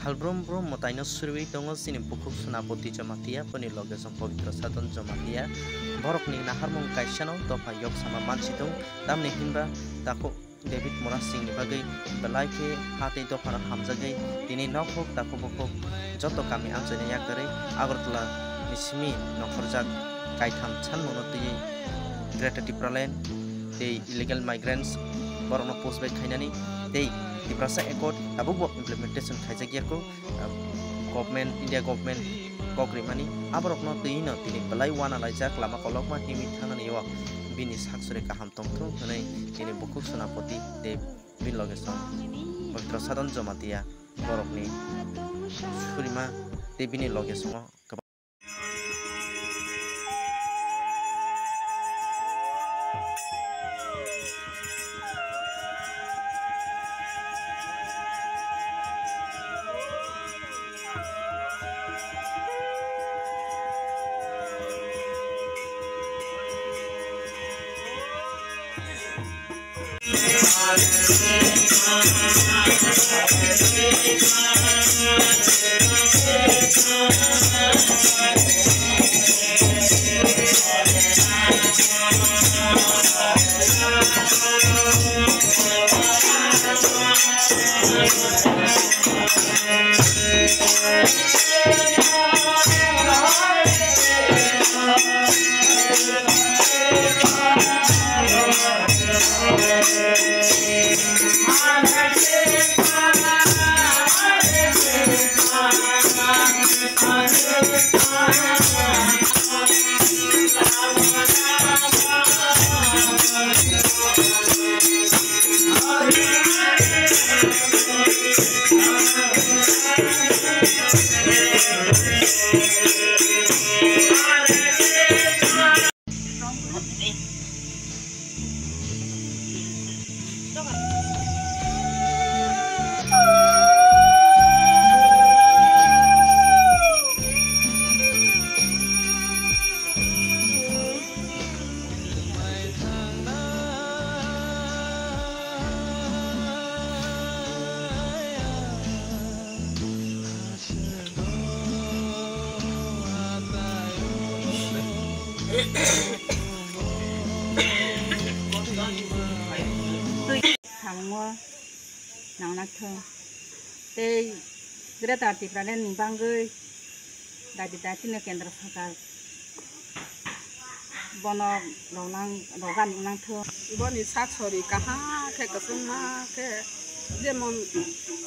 Salbrum brum motaino survey tongo sini bukuk sunapoti jamatia poni logesong pavitra sadon jamatia borok ni naharmong kaisano topa yok sama mansitong tamni himba tako David Morasing ni bagai belai ke hati dopa hamzagai dini nokhok tako bukuk joto kami amjane yakare Agartala nismi nokhorjak kaitam chan monoti Greater Department the illegal migrants borok post by khainani they di prasa ekor tabuk implementation khaijak ko government India government kokri mani aborok no tino tini belai wana laijak lama kolok ma timi thanani yo bini saksure kaham tongtho hanai tini bukuk sunapoti de bin logesong pavitra sadon jamatia borok ni surima de bini logesong thằng nào nát thơ tê cái đó thì ra lên bang gơi đại tin là kendra sarkar bono lo gan nang thơ boni sak sori kaha ke kasuma ke demon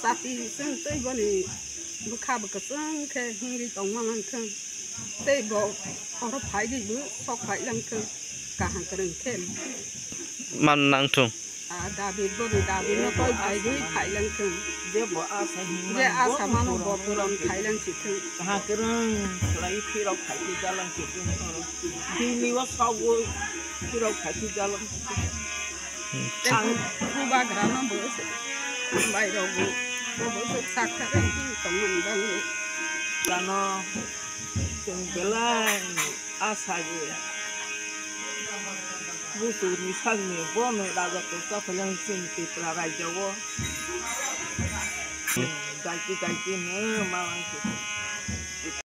sapi sen tei boni bukha bakasang ke hiri tongmang thang tei bo oro phai di bu sok phai lang thang kahang kereng ken man nang thung David nó coi phải dưới Thái Lan thường dia bo asa mano bo pulang Thái Lan chỉ thường ha kerang lai pi rau khai ti jalan ki tu di liwa sau pi rau khai ti jalan ang ba grama bo se bai rau bo se sak ka ren ti tong man bang le lano jeng belai asa je busu ni sang ni bono daga to sa phalang sin ti pra rai jawo dai ti ne ma lang ki